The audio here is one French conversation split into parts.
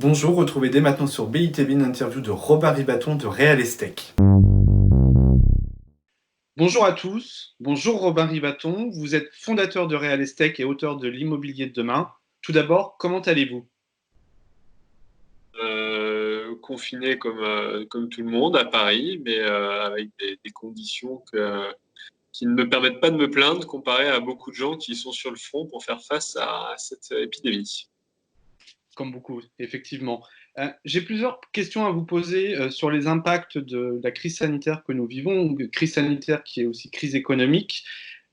Bonjour, retrouvez dès maintenant sur BITV une interview de Robin Ribaton de Real Estate. Bonjour à tous, bonjour Robin Ribaton, vous êtes fondateur de Real Estate et auteur de l'immobilier de demain. Tout d'abord, comment allez-vous? Confiné comme tout le monde à Paris, mais avec des conditions qui ne me permettent pas de me plaindre comparé à beaucoup de gens qui sont sur le front pour faire face à cette épidémie. Comme beaucoup, effectivement. J'ai plusieurs questions à vous poser sur les impacts de la crise sanitaire que nous vivons, ou crise sanitaire qui est aussi crise économique,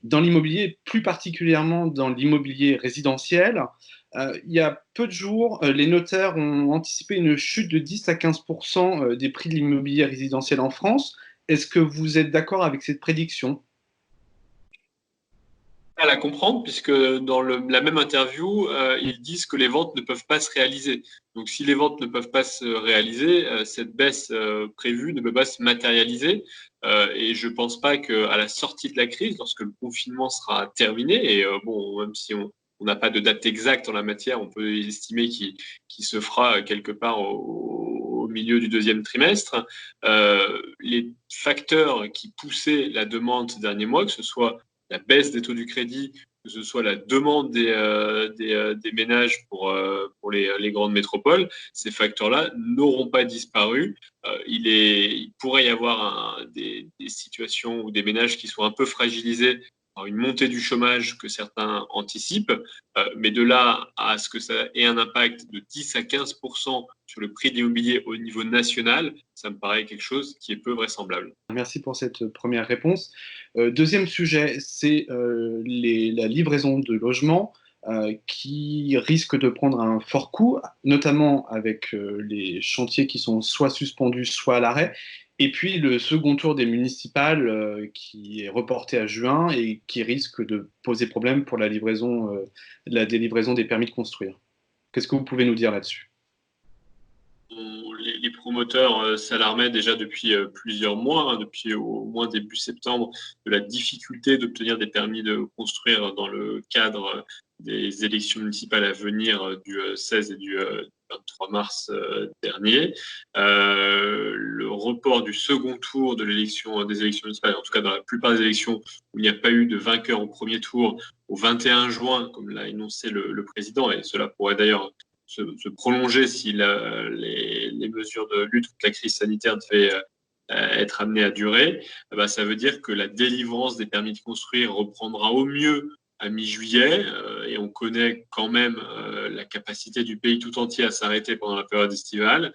dans l'immobilier, plus particulièrement dans l'immobilier résidentiel. Il y a peu de jours, les notaires ont anticipé une chute de 10 à 15% des prix de l'immobilier résidentiel en France. Est-ce que vous êtes d'accord avec cette prédiction? À la comprendre, puisque dans la même interview, ils disent que les ventes ne peuvent pas se réaliser. Donc, si les ventes ne peuvent pas se réaliser, cette baisse prévue ne peut pas se matérialiser. Et je ne pense pas qu'à la sortie de la crise, lorsque le confinement sera terminé, et bon, même si on n'a pas de date exacte en la matière, on peut estimer qu'il se fera quelque part au milieu du deuxième trimestre. Les facteurs qui poussaient la demande ces derniers mois, que ce soit la baisse des taux du crédit, que ce soit la demande des ménages pour les grandes métropoles, ces facteurs-là n'auront pas disparu. Il pourrait y avoir des situations ou des ménages qui sont un peu fragilisés par une montée du chômage que certains anticipent, mais de là à ce que ça ait un impact de 10 à 15% sur le prix de l'immobilier au niveau national, ça me paraît quelque chose qui est peu vraisemblable. Merci pour cette première réponse. Deuxième sujet, c'est la livraison de logements qui risque de prendre un fort coup, notamment avec les chantiers qui sont soit suspendus, soit à l'arrêt. Et puis le second tour des municipales qui est reporté à juin et qui risque de poser problème pour la délivraison des permis de construire. Qu'est-ce que vous pouvez nous dire là-dessus? Les promoteurs s'alarmaient déjà depuis plusieurs mois, hein, depuis au moins début septembre, de la difficulté d'obtenir des permis de construire dans le cadre des élections municipales à venir du 16 et du 23 mars dernier. Le report du second tour de des élections municipales, en tout cas dans la plupart des élections où il n'y a pas eu de vainqueur au premier tour, au 21 juin, comme l'a énoncé le président, et cela pourrait d'ailleurs se prolonger si les mesures de lutte contre la crise sanitaire devaient être amenées à durer, bah, ça veut dire que la délivrance des permis de construire reprendra au mieux à mi-juillet, et on connaît quand même la capacité du pays tout entier à s'arrêter pendant la période estivale,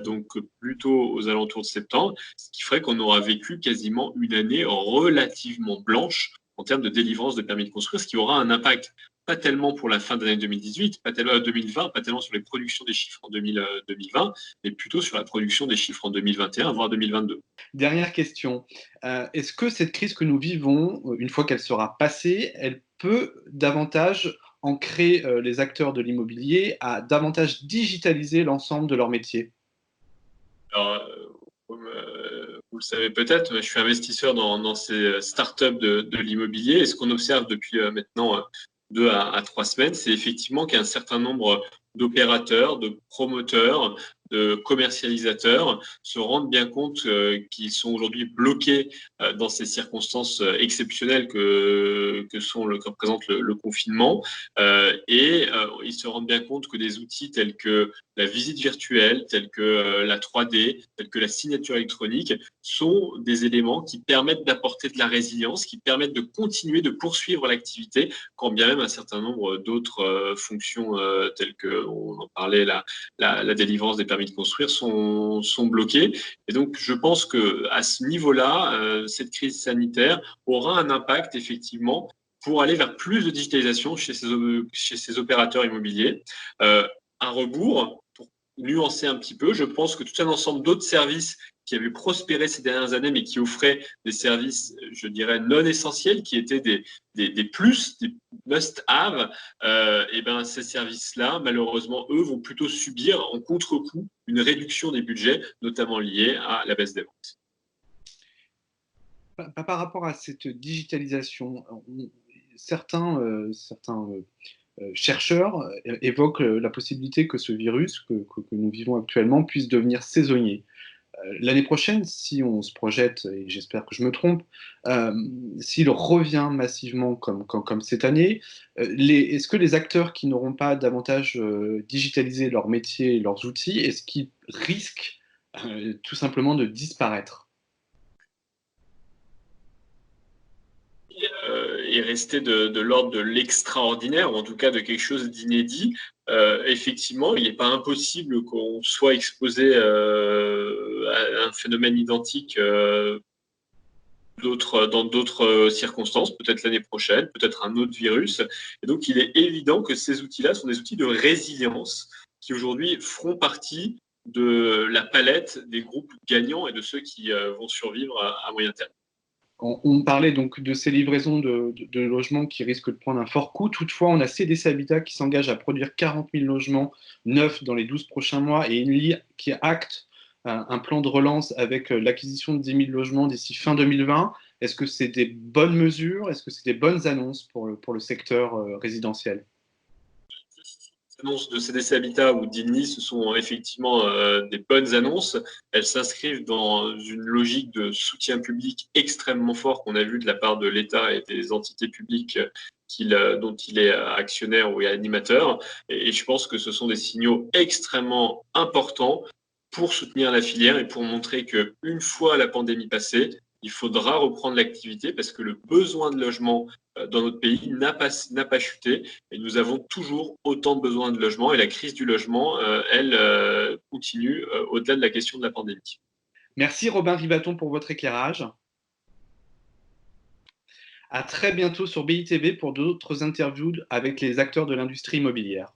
donc plutôt aux alentours de septembre, ce qui ferait qu'on aura vécu quasiment une année relativement blanche en termes de délivrance de permis de construire, ce qui aura un impact pas tellement pour la fin de l'année 2018, pas tellement 2020, pas tellement sur les productions des chiffres en 2020, mais plutôt sur la production des chiffres en 2021, voire 2022. Dernière question. Est-ce que cette crise que nous vivons, une fois qu'elle sera passée, elle peut davantage ancrer les acteurs de l'immobilier à davantage digitaliser l'ensemble de leur métier? Alors, comme vous le savez peut-être, je suis investisseur dans ces startups de l'immobilier, et ce qu'on observe depuis maintenant 2 à 3 semaines, c'est effectivement qu'il y a un certain nombre d'opérateurs, de promoteurs, de commercialisateurs se rendent bien compte qu'ils sont aujourd'hui bloqués dans ces circonstances exceptionnelles que représente le confinement, et ils se rendent bien compte que des outils tels que la visite virtuelle, telle que la 3D, telle que la signature électronique, sont des éléments qui permettent d'apporter de la résilience, qui permettent de continuer, de poursuivre l'activité, quand bien même un certain nombre d'autres fonctions, telles que, on en parlait, la délivrance des permis de construire, sont bloquées. Et donc, je pense qu'à ce niveau-là, cette crise sanitaire aura un impact, effectivement, pour aller vers plus de digitalisation chez ces opérateurs immobiliers. À rebours, pour nuancer un petit peu, je pense que tout un ensemble d'autres services qui avaient prospéré ces dernières années, mais qui offraient des services, je dirais, non essentiels, qui étaient des plus, des must-have, et ben ces services-là, malheureusement, eux, vont plutôt subir en contre-coup une réduction des budgets, notamment liée à la baisse des ventes. Par rapport à cette digitalisation, certains chercheurs évoquent la possibilité que ce virus que nous vivons actuellement puisse devenir saisonnier. L'année prochaine, si on se projette, et j'espère que je me trompe, s'il revient massivement comme cette année, est-ce que les acteurs qui n'auront pas davantage digitalisé leur métier et leurs outils, est-ce qu'ils risquent tout simplement de disparaître? Est resté de l'ordre de l'extraordinaire, ou en tout cas de quelque chose d'inédit. Effectivement, il n'est pas impossible qu'on soit exposé à un phénomène identique dans d'autres circonstances, peut-être l'année prochaine, peut-être un autre virus. Et donc, il est évident que ces outils-là sont des outils de résilience qui aujourd'hui feront partie de la palette des groupes gagnants et de ceux qui vont survivre à moyen terme. On parlait donc de ces livraisons de logements qui risquent de prendre un fort coût. Toutefois, on a CDC Habitat qui s'engage à produire 40 000 logements neufs dans les 12 prochains mois et Enli qui acte un plan de relance avec l'acquisition de 10 000 logements d'ici fin 2020. Est-ce que c'est des bonnes mesures? Est-ce que c'est des bonnes annonces pour le secteur résidentiel? Annonces de CDC Habitat ou d'Inly, ce sont effectivement des bonnes annonces. Elles s'inscrivent dans une logique de soutien public extrêmement fort qu'on a vu de la part de l'État et des entités publiques dont il est actionnaire ou animateur. Et je pense que ce sont des signaux extrêmement importants pour soutenir la filière et pour montrer qu'une fois la pandémie passée, il faudra reprendre l'activité parce que le besoin de logement dans notre pays n'a pas chuté et nous avons toujours autant de besoins de logement et la crise du logement, elle, continue au-delà de la question de la pandémie. Merci Robin Ribaton pour votre éclairage. À très bientôt sur BITV pour d'autres interviews avec les acteurs de l'industrie immobilière.